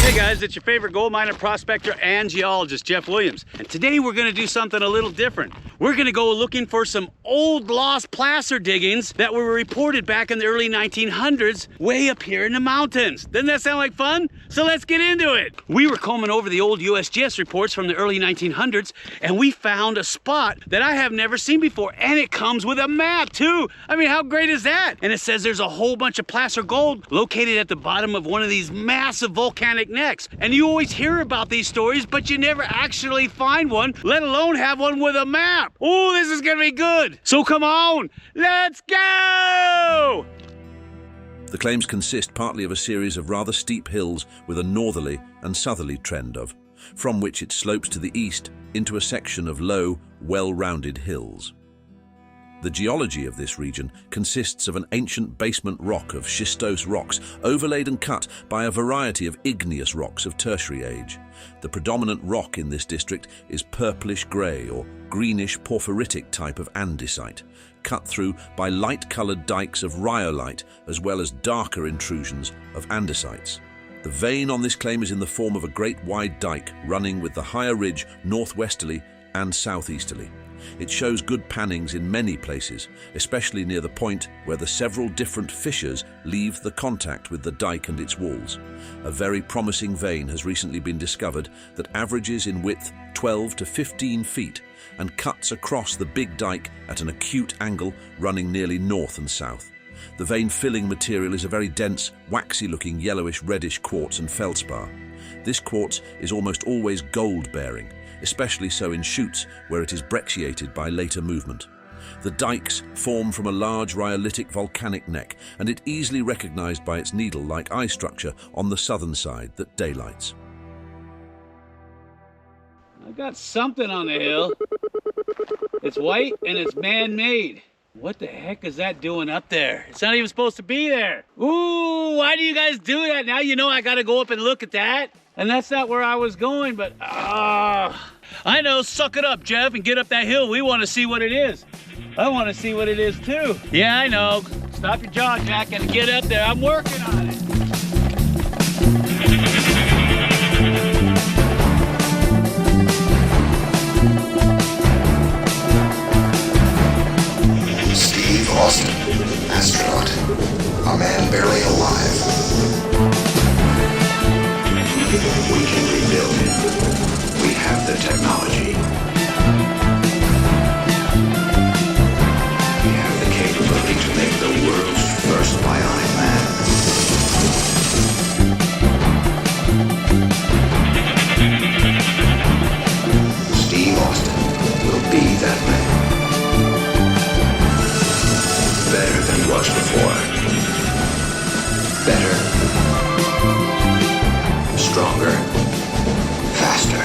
Hey guys, it's your favorite gold miner, prospector, and geologist, Jeff Williams. And today we're gonna do something a little different. We're gonna go looking for some old lost placer diggings that were reported back in the early 1900s, way up here in the mountains. Doesn't that sound like fun? So let's get into it. We were combing over the old USGS reports from the early 1900s, and we found a spot that I have never seen before, and it comes with a map too. I mean, how great is that? And it says there's a whole bunch of placer gold located at the bottom of one of these massive volcanic necks. And you always hear about these stories, but you never actually find one, let alone have one with a map. Oh, this is gonna be good. So come on, let's go! The claims consist partly of a series of rather steep hills with a northerly and southerly trend from which it slopes to the east into a section of low, well-rounded hills. The geology of this region consists of an ancient basement rock of schistose rocks overlaid and cut by a variety of igneous rocks of tertiary age. The predominant rock in this district is purplish grey or greenish porphyritic type of andesite, cut through by light-coloured dikes of rhyolite as well as darker intrusions of andesites. The vein on this claim is in the form of a great wide dike running with the higher ridge northwesterly and southeasterly. It shows good pannings in many places, especially near the point where the several different fissures leave the contact with the dike and its walls. A very promising vein has recently been discovered that averages in width 12 to 15 feet and cuts across the big dike at an acute angle running nearly north and south. The vein filling material is a very dense, waxy-looking yellowish-reddish quartz and feldspar. This quartz is almost always gold-bearing, especially so in chutes where it is brecciated by later movement. The dikes form from a large rhyolitic volcanic neck, and it easily recognized by its needle-like eye structure on the southern side that daylights. I got something on the hill. It's white and it's man-made. What the heck is that doing up there? It's not even supposed to be there. Ooh, why do you guys do that? Now you know I gotta go up and look at that. And that's not where I was going, but I know, suck it up, Jeff, and get up that hill. We want to see what it is. I want to see what it is too. Yeah, I know. Stop your jaw jacking and get up there. I'm working on it. Steve Austin, astronaut, a man barely alive. We can rebuild it. We have the technology. We have the capability to make the world's first bionic man. Steve Austin will be that man. Better than he was before. Better. Stronger, faster.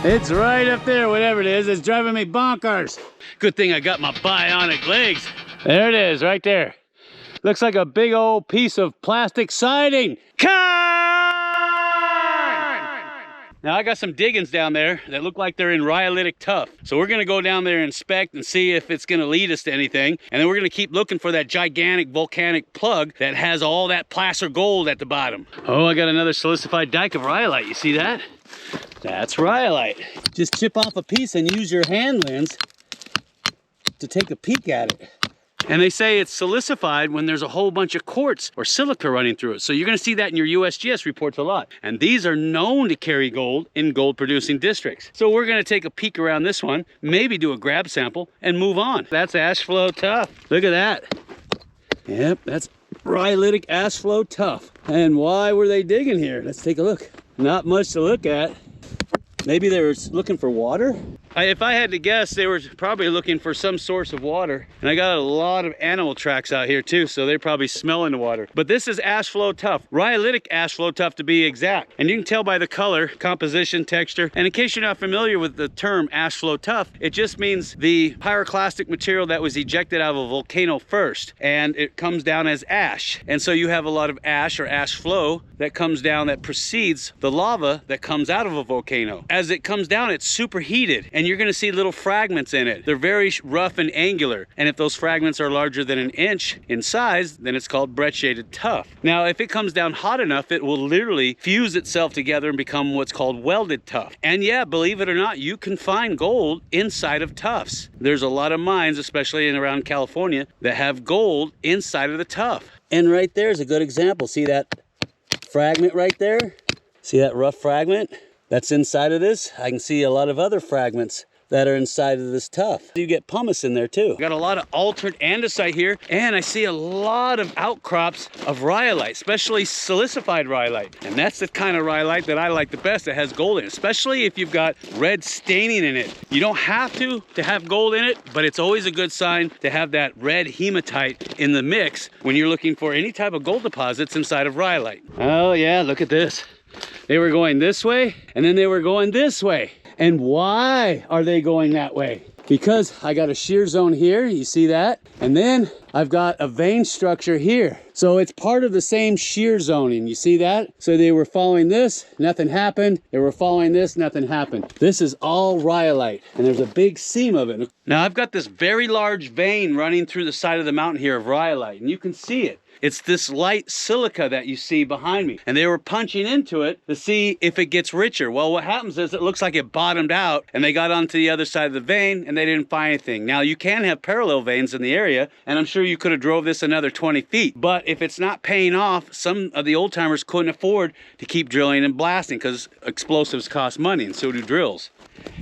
It's right up there, whatever it is. It's driving me bonkers. Good thing I got my bionic legs. There it is, right there. Looks like a big old piece of plastic siding. Car! Now I got some diggings down there that look like they're in rhyolitic tuff. So we're gonna go down there and inspect and see if it's gonna lead us to anything. And then we're gonna keep looking for that gigantic volcanic plug that has all that placer gold at the bottom. Oh, I got another silicified dike of rhyolite. You see that? That's rhyolite. Just chip off a piece and use your hand lens to take a peek at it. And they say it's silicified when there's a whole bunch of quartz or silica running through it. So you're gonna see that in your USGS reports a lot. And these are known to carry gold in gold producing districts. So we're gonna take a peek around this one, maybe do a grab sample and move on. That's ash flow tuff. Look at that. Yep, that's rhyolitic ash flow tuff. And why were they digging here? Let's take a look. Not much to look at. Maybe they were looking for water. If I had to guess, they were probably looking for some source of water. And I got a lot of animal tracks out here too, so they're probably smelling the water. But this is ash flow tuff, rhyolitic ash flow tuff to be exact. And you can tell by the color, composition, texture. And in case you're not familiar with the term ash flow tuff, it just means the pyroclastic material that was ejected out of a volcano first, and it comes down as ash. And so you have a lot of ash or ash flow that comes down that precedes the lava that comes out of a volcano. As it comes down, it's superheated, and you're gonna see little fragments in it. They're very rough and angular, and if those fragments are larger than an inch in size, then it's called brecciated tuff. Now, if it comes down hot enough, it will literally fuse itself together and become what's called welded tuff. And yeah, believe it or not, you can find gold inside of tuffs. There's a lot of mines, especially in around California, that have gold inside of the tuff. And right there's a good example. See that fragment right there? See that rough fragment? That's inside of this. I can see a lot of other fragments that are inside of this tuff. You get pumice in there too. Got a lot of altered andesite here, and I see a lot of outcrops of rhyolite, especially silicified rhyolite. And that's the kind of rhyolite that I like the best, that has gold in it, especially if you've got red staining in it. You don't have to have gold in it, but it's always a good sign to have that red hematite in the mix when you're looking for any type of gold deposits inside of rhyolite. Oh yeah, look at this. They were going this way, and then they were going this way. And why are they going that way? Because I got a shear zone here, you see that? And then I've got a vein structure here. So it's part of the same shear zoning, you see that? So they were following this, nothing happened. They were following this, nothing happened. This is all rhyolite, and there's a big seam of it. Now I've got this very large vein running through the side of the mountain here of rhyolite, and you can see it. It's this light silica that you see behind me. And they were punching into it to see if it gets richer. Well, what happens is it looks like it bottomed out, and they got onto the other side of the vein and they didn't find anything. Now you can have parallel veins in the area, and I'm sure you could have drove this another 20 feet. But if it's not paying off, some of the old timers couldn't afford to keep drilling and blasting because explosives cost money, and so do drills.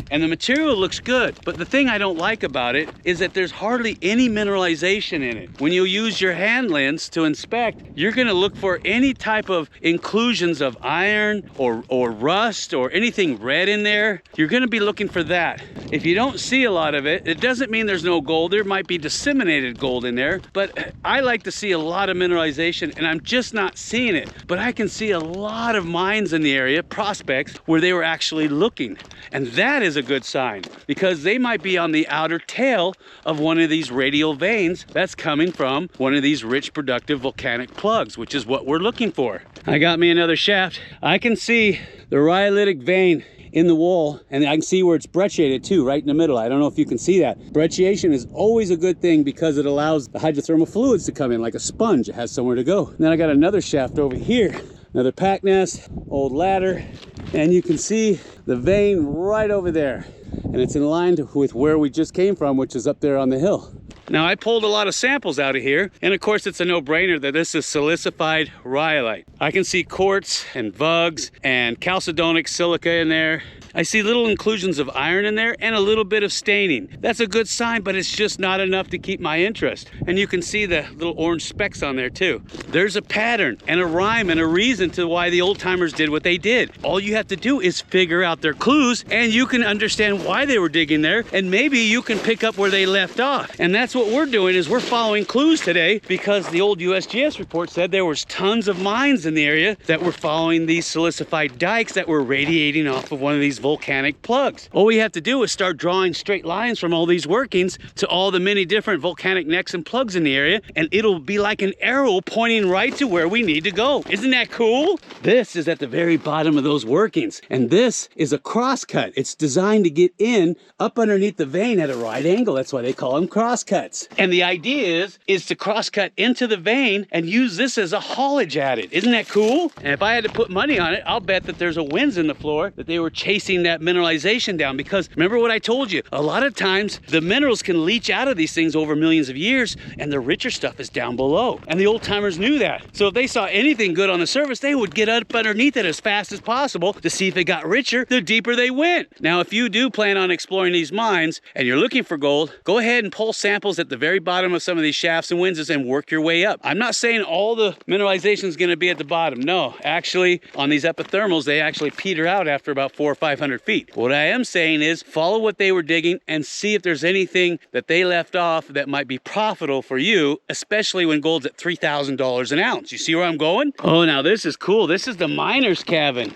And the material looks good, but the thing I don't like about it is that there's hardly any mineralization in it. When you use your hand lens to inspect, you're gonna look for any type of inclusions of iron or rust or anything red in there. You're gonna be looking for that. If you don't see a lot of it, it doesn't mean there's no gold. There might be disseminated gold in there, but I like to see a lot of mineralization, and I'm just not seeing it. But I can see a lot of mines in the area, prospects, where they were actually looking. And that is a good sign, because they might be on the outer tail of one of these radial veins that's coming from one of these rich productive volcanic plugs, which is what we're looking for. I got me another shaft. I can see the rhyolitic vein in the wall, and I can see where it's brecciated too, right in the middle. I don't know if you can see that. Brecciation is always a good thing because it allows the hydrothermal fluids to come in like a sponge. It has somewhere to go. And then I got another shaft over here, another pack nest, old ladder, and you can see the vein right over there. And it's in line with where we just came from, which is up there on the hill. Now I pulled a lot of samples out of here, and of course it's a no-brainer that this is silicified rhyolite. I can see quartz and vugs and chalcedonic silica in there. I see little inclusions of iron in there and a little bit of staining. That's a good sign, but it's just not enough to keep my interest. And you can see the little orange specks on there too. There's a pattern and a rhyme and a reason to why the old timers did what they did. All you have to do is figure out their clues, and you can understand why they were digging there, and maybe you can pick up where they left off. And that's what we're doing, is we're following clues today, because the old USGS report said there was tons of mines in the area that were following these silicified dikes that were radiating off of one of these volcanic plugs. All we have to do is start drawing straight lines from all these workings to all the many different volcanic necks and plugs in the area, and it'll be like an arrow pointing right to where we need to go. Isn't that cool? This is at the very bottom of those workings, and this is a crosscut. It's designed to get in up underneath the vein at a right angle. That's why they call them crosscuts. And the idea is to crosscut into the vein and use this as a haulage at it. Isn't that cool? And if I had to put money on it, I'll bet that there's a winze in the floor that they were chasing that mineralization down, because remember what I told you, a lot of times the minerals can leach out of these things over millions of years, and the richer stuff is down below. And the old timers knew that. So if they saw anything good on the surface, they would get up underneath it as fast as possible to see if it got richer. The deeper they went. Now, if you do plan on exploring these mines and you're looking for gold, go ahead and pull samples minerals at the very bottom of some of these shafts and winzes and work your way up. I'm not saying all the mineralization is going to be at the bottom. No, actually on these epithermals, they actually peter out after about 400 or 500 feet. What I am saying is follow what they were digging and see if there's anything that they left off that might be profitable for you, especially when gold's at $3,000 an ounce. You see where I'm going? Oh, now this is cool. This is the miner's cabin.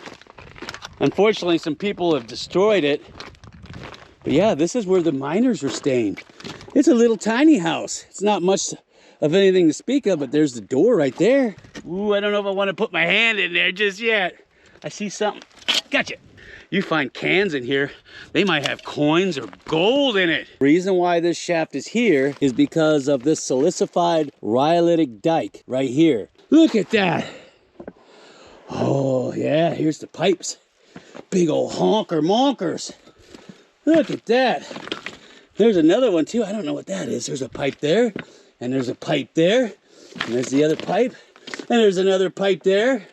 Unfortunately, some people have destroyed it. But yeah, this is where the miners were staying. It's a little tiny house. It's not much of anything to speak of, but there's the door right there. Ooh, I don't know if I want to put my hand in there just yet. I see something. Gotcha. You find cans in here, they might have coins or gold in it. The reason why this shaft is here is because of this silicified rhyolitic dike right here. Look at that. Oh yeah, here's the pipes. Big old honker monkers. Look at that. There's another one too. I don't know what that is. There's a pipe there, and there's a pipe there, and there's the other pipe, and there's another pipe there,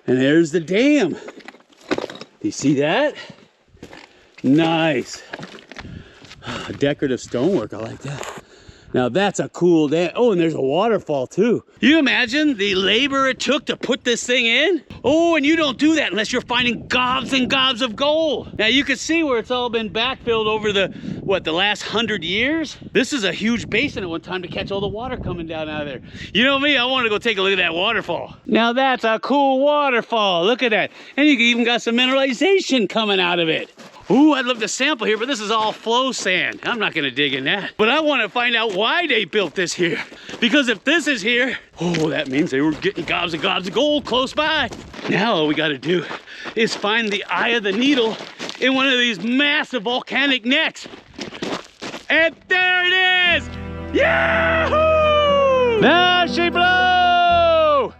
and there's the dam. Do you see that? Nice. Decorative stonework, I like that. Now that's a cool dam. Oh, and there's a waterfall too. You imagine the labor it took to put this thing in? Oh, and you don't do that unless you're finding gobs and gobs of gold. Now you can see where it's all been backfilled over the last 100 years? This is a huge basin at one time to catch all the water coming down out of there. You know me, I want to go take a look at that waterfall. Now that's a cool waterfall. Look at that. And you even got some mineralization coming out of it. Ooh, I'd love to sample here, but this is all flow sand. I'm not gonna dig in that. But I wanna find out why they built this here. Because if this is here, oh, that means they were getting gobs and gobs of gold close by. Now all we gotta do is find the eye of the needle in one of these massive volcanic necks. And there it is! Yahoo! There she blow!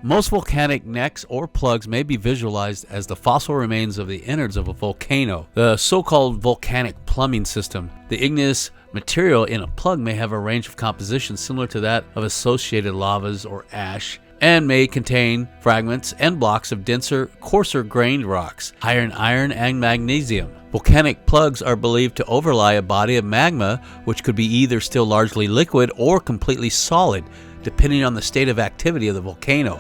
Most volcanic necks or plugs may be visualized as the fossil remains of the innards of a volcano, the so-called volcanic plumbing system. The igneous material in a plug may have a range of compositions similar to that of associated lavas or ash, and may contain fragments and blocks of denser, coarser grained rocks, iron, and magnesium. Volcanic plugs are believed to overlie a body of magma, which could be either still largely liquid or completely solid, depending on the state of activity of the volcano.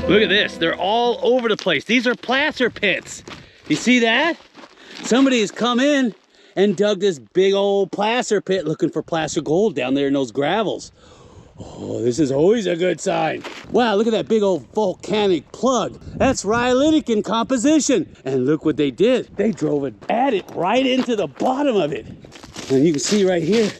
Look at this, they're all over the place. These are placer pits. You see that? Somebody has come in and dug this big old placer pit looking for placer gold down there in those gravels. Oh, this is always a good sign. Wow, look at that big old volcanic plug. That's rhyolitic in composition. And look what they did. They drove it at it right into the bottom of it. And you can see right here,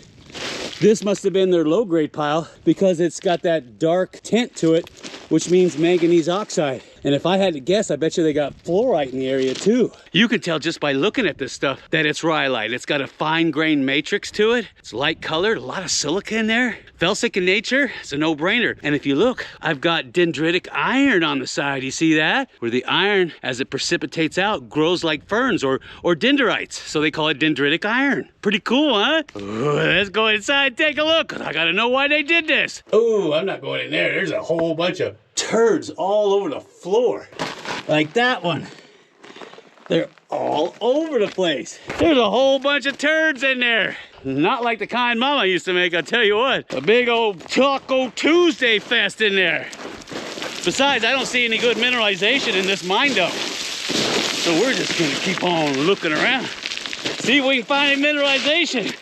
this must have been their low-grade pile because it's got that dark tint to it, which means manganese oxide. And if I had to guess, I bet you they got fluorite in the area too. You can tell just by looking at this stuff that it's rhyolite. It's got a fine-grained matrix to it. It's light colored, a lot of silica in there. Felsic in nature, it's a no-brainer. And if you look, I've got dendritic iron on the side. You see that? Where the iron, as it precipitates out, grows like ferns or dendrites. So they call it dendritic iron. Pretty cool, huh? Ooh, let's go inside, take a look. I gotta know why they did this. Oh, I'm not going in there. There's a whole bunch of turds all over the floor. Like that one. They're all over the place. There's a whole bunch of turds in there. Not like the kind Mama used to make, I'll tell you what. A big old Taco Tuesday fest in there. Besides, I don't see any good mineralization in this mine dump. So we're just gonna keep on looking around. See if we can find any mineralization.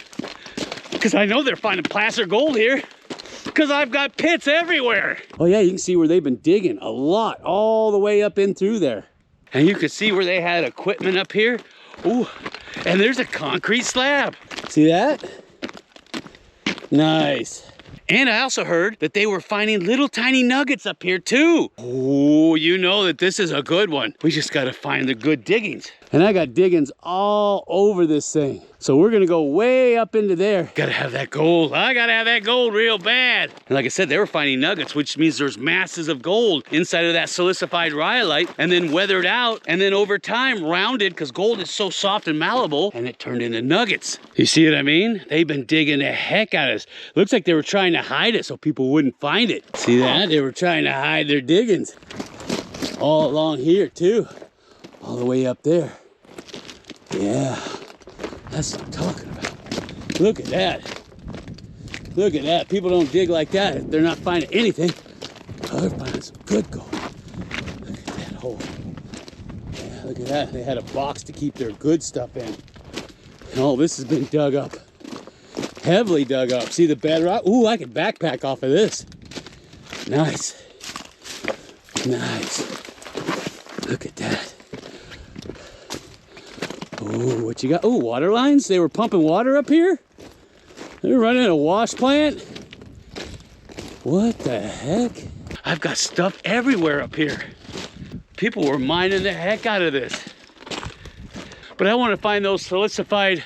Because I know they're finding placer gold here. Because I've got pits everywhere. Oh yeah, you can see where they've been digging a lot, all the way up in through there. And you can see where they had equipment up here. Ooh, and there's a concrete slab. See that? Nice. And I also heard that they were finding little tiny nuggets up here too. Oh, you know that this is a good one. We just gotta find the good diggings. And I got diggings all over this thing. So we're gonna go way up into there. Gotta have that gold. I gotta have that gold real bad. And like I said, they were finding nuggets, which means there's masses of gold inside of that silicified rhyolite and then weathered out and then over time rounded because gold is so soft and malleable and it turned into nuggets. You see what I mean? They've been digging the heck out of us. Looks like they were trying to hide it so people wouldn't find it. See that? They were trying to hide their diggings. All along here too. All the way up there. Yeah. That's what I'm talking about. Look at that. Look at that. People don't dig like that if they're not finding anything. Oh, they're finding some good gold. Look at that hole. Yeah, look at that. They had a box to keep their good stuff in. Oh, this has been dug up. Heavily dug up. See the bedrock? Ooh, I can backpack off of this. Nice. Nice. Look at that. Ooh, what you got? Ooh, water lines? They were pumping water up here? They were running a wash plant? What the heck? I've got stuff everywhere up here. People were mining the heck out of this. But I want to find those silicified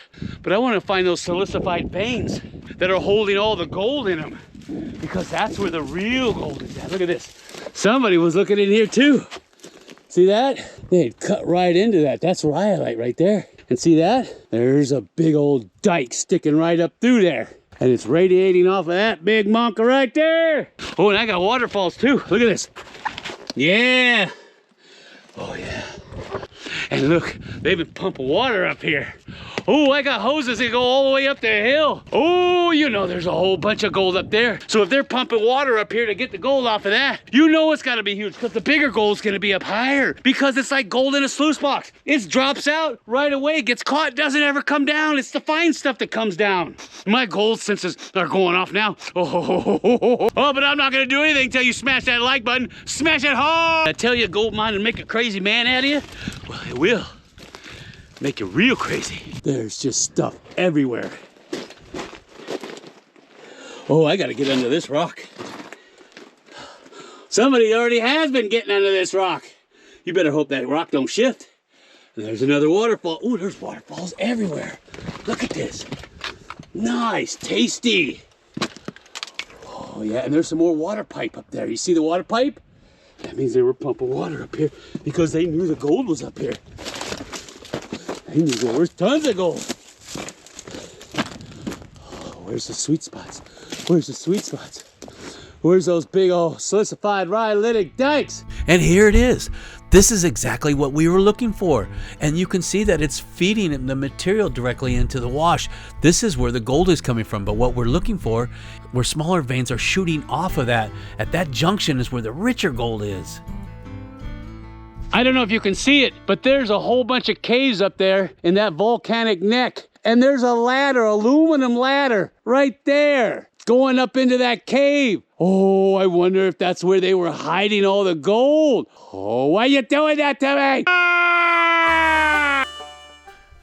veins that are holding all the gold in them, because that's where the real gold is at. Look at this. Somebody was looking in here too. See that? They had cut right into that. That's rhyolite right there. And see that? There's a big old dike sticking right up through there. And it's radiating off of that big monka right there. Oh, and I got waterfalls too. Look at this. Yeah. Oh yeah. And look, they've been pumping water up here. Oh, I got hoses that go all the way up the hill. Oh, you know there's a whole bunch of gold up there. So if they're pumping water up here to get the gold off of that, you know it's gotta be huge, because the bigger gold's gonna be up higher, because it's like gold in a sluice box. It drops out right away, gets caught, doesn't ever come down. It's the fine stuff that comes down. My gold senses are going off now. Oh, but I'm not gonna do anything until you smash that like button. Smash it hard. I tell you, gold mining make a crazy man out of you. Well, it will. Make you real crazy. There's just stuff everywhere. Oh, I gotta get under this rock. Somebody already has been getting under this rock. You better hope that rock don't shift. And there's another waterfall. Oh, there's waterfalls everywhere. Look at this. Nice, tasty. Oh yeah, and there's some more water pipe up there. You see the water pipe? That means they were pumping water up here because they knew the gold was up here. They knew there was tons of gold. Oh, where's the sweet spots? Where's the sweet spots? Where's those big old silicified rhyolitic dikes? And here it is. This is exactly what we were looking for. And you can see that it's feeding the material directly into the wash. This is where the gold is coming from. But what we're looking for, where smaller veins are shooting off of that, at that junction is where the richer gold is. I don't know if you can see it, but there's a whole bunch of caves up there in that volcanic neck. And there's a ladder, aluminum ladder, right there, going up into that cave. Oh, I wonder if that's where they were hiding all the gold. Oh, why are you doing that to me?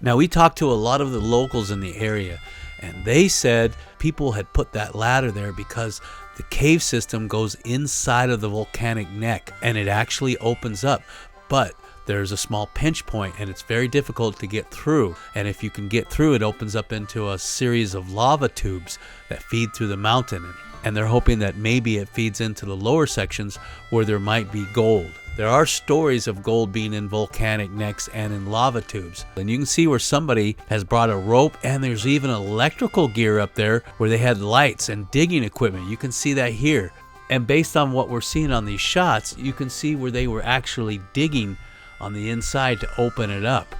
Now, we talked to a lot of the locals in the area, and they said people had put that ladder there because the cave system goes inside of the volcanic neck, and it actually opens up. But there's a small pinch point, and it's very difficult to get through. And if you can get through, it opens up into a series of lava tubes that feed through the mountain. And they're hoping that maybe it feeds into the lower sections where there might be gold. There are stories of gold being in volcanic necks and in lava tubes. And you can see where somebody has brought a rope, and there's even electrical gear up there where they had lights and digging equipment. You can see that here. And based on what we're seeing on these shots, you can see where they were actually digging on the inside to open it up.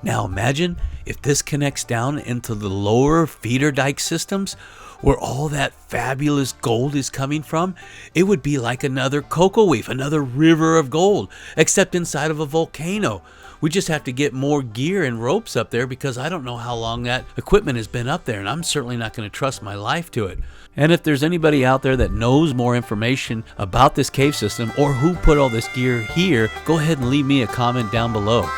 Now imagine if this connects down into the lower feeder dike systems where all that fabulous gold is coming from. It would be like another cocoa reef, another river of gold, except inside of a volcano. We just have to get more gear and ropes up there, because I don't know how long that equipment has been up there, and I'm certainly not going to trust my life to it. And if there's anybody out there that knows more information about this cave system or who put all this gear here, go ahead and leave me a comment down below.